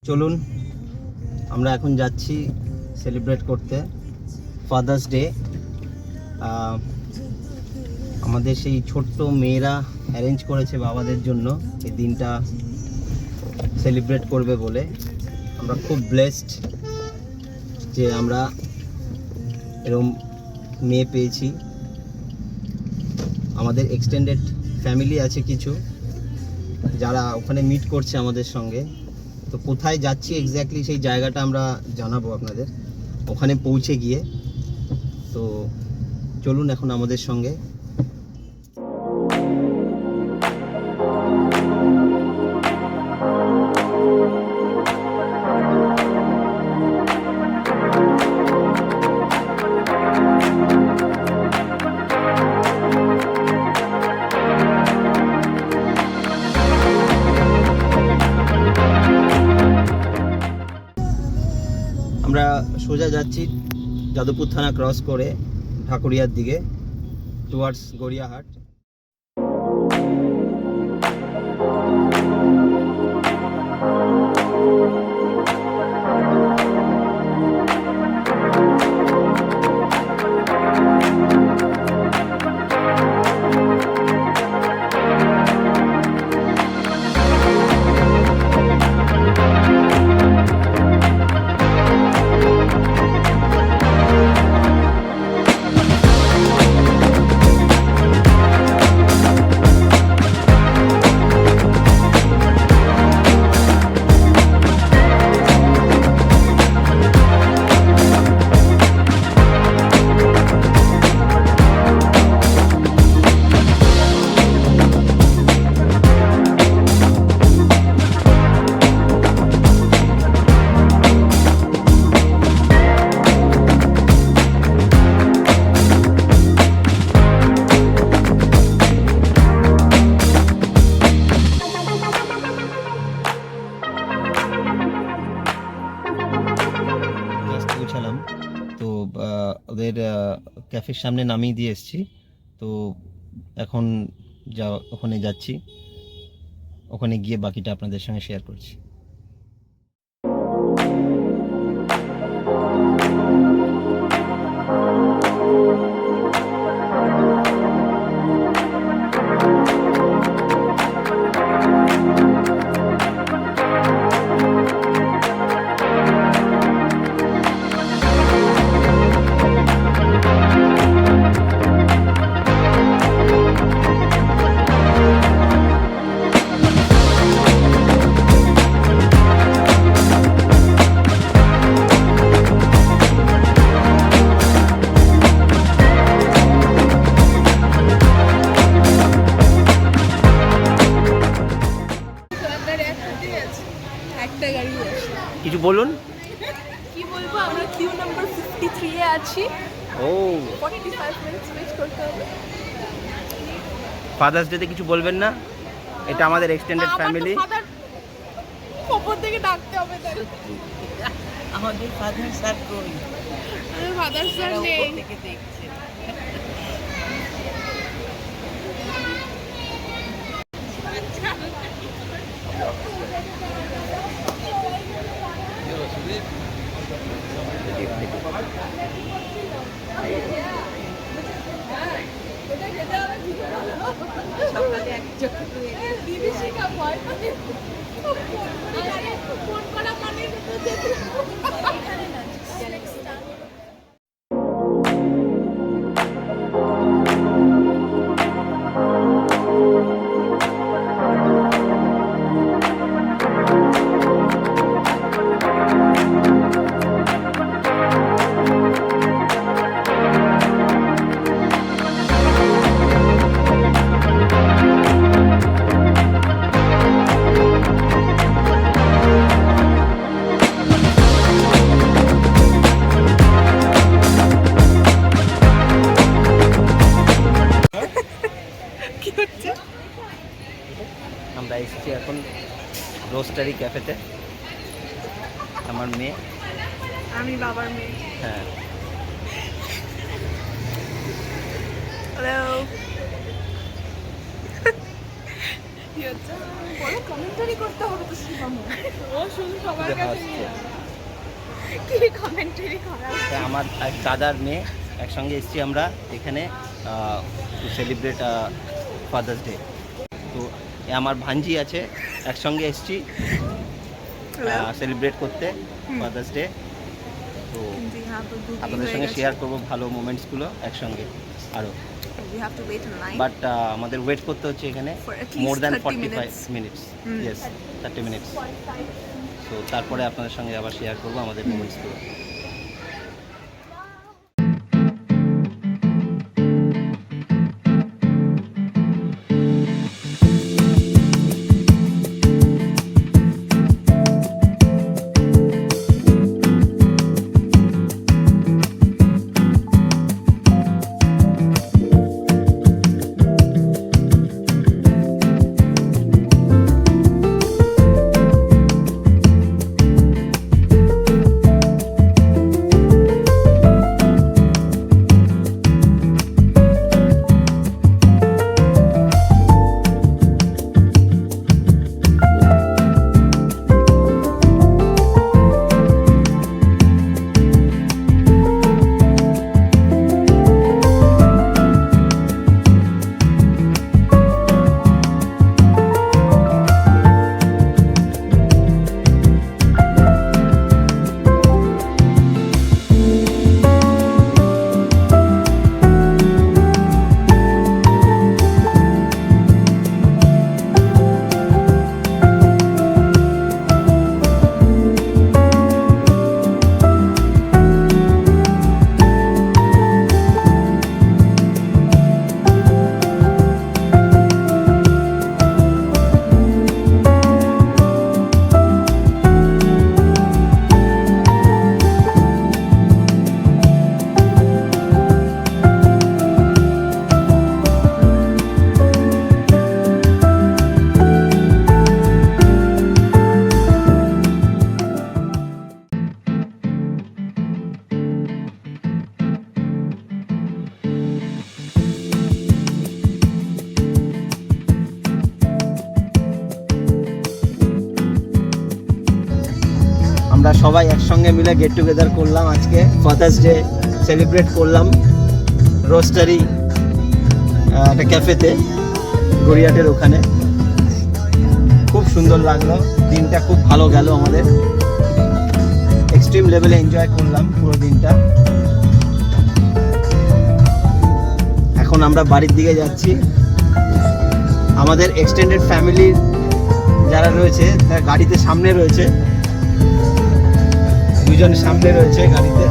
চলুন আমরা এখন যাচ্ছি সেলিব্রেট করতে ফাদার্স ডে। আমাদের সেই ছোট্ট মেয়েরা অ্যারেঞ্জ করেছে বাবাদের জন্য এই দিনটা সেলিব্রেট করবে বলে। আমরা খুব ব্লেসড যে আমরা এরকম মেয়ে পেয়েছি। আমাদের এক্সটেন্ডেড ফ্যামিলি আছে কিছু যারা ওখানে মিট করছে আমাদের সঙ্গে। তো কোথায় যাচ্ছি এক্স্যাক্টলি সেই জায়গাটা আমরা জানাবো আপনাদের ওখানে পৌঁছে গিয়ে। তো চলুন এখন আমাদের সঙ্গে। আমরা সোজা যাচ্ছি যাদবপুর থানা ক্রস করে ঢাকুরিয়ার দিকে টুয়ার্ডস গড়িয়াহাট। পৌঁছালাম তো ওদের ক্যাফের সামনে নামিয়ে দিয়ে এসেছি। তো এখন ওখানে যাচ্ছি, ওখানে গিয়ে বাকিটা আপনাদের সঙ্গে শেয়ার করছি। কিছু বলুন। কি বলবো, আমরা কিউ নাম্বার 53 এ আছি। ও 45 মিনিটস ওয়েট করতে হবে। ফাদার্স ডে তে কিছু বলবেন না? এটা আমাদের এক্সটেন্ডেড ফ্যামিলি। খবর থেকে ডাকতে হবে তাই। আমাদের ফাদার স্যার কই? আমাদের ফাদার স্যার নেই। উপর থেকে দেখছে। সকালে একজন বিদেশিকা ভয় পায়। আরে ফোন করা মানে তো যেতে এখানে না গ্যালাক্সিটা। আমরা এসেছি এখন রোস্টারি ক্যাফেতে। আমার মেয়ে, আমি বাবার মেয়ে। হ্যাঁ হ্যালো। কি হচ্ছে বড় কমেন্টারি করতে হবে তো শিবম ও শুধু সবার কাছে নিয়ে কি কমেন্টারি করা আমার এক দাদার মেয়ে একসঙ্গে এসেছি আমরা এখানে টু সেলিব্রেট ফাদার্স ডে। তো আমার ভাঞ্জি আছে, একসঙ্গে এসেছি সেলিব্রেট করতে ফাদার্স ডে। তো আপনাদের সঙ্গে শেয়ার করবো ভালো মোমেন্টসগুলো একসঙ্গে আরও। We have to wait in line. But আমাদের ওয়েট করতে হচ্ছে এখানে For at least more than 30 45 minutes. Yes, 30 minutes. So তারপরে আপনাদের সঙ্গে আবার শেয়ার করবো আমাদের মোমেন্টসগুলো। আমরা সবাই একসঙ্গে মিলে গেট টুগেদার করলাম আজকে ফাদার্স ডে সেলিব্রেট করলাম রোস্টারি একটা ক্যাফেতে গড়িয়াটের ওখানে। খুব সুন্দর লাগলো, দিনটা খুব ভালো গেল আমাদের, এক্সট্রিম লেভেলে এনজয় করলাম পুরো দিনটা। এখন আমরা বাড়ির দিকে যাচ্ছি। আমাদের এক্সটেন্ডেড ফ্যামিলির যারা রয়েছে তারা গাড়িতে সামনে রয়েছে, দুজন সামনে রয়েছে গাড়িতে।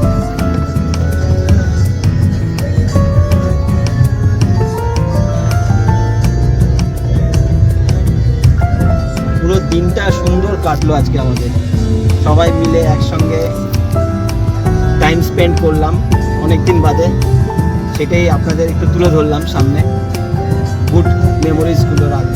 পুরো দিনটা সুন্দর কাটলো আজকে আমাদের, সবাই মিলে একসঙ্গে টাইম স্পেন্ড করলাম অনেকদিন বাদে, সেটাই আপনাদের একটু তুলে ধরলাম সামনে গুড মেমোরিজগুলোর আগে।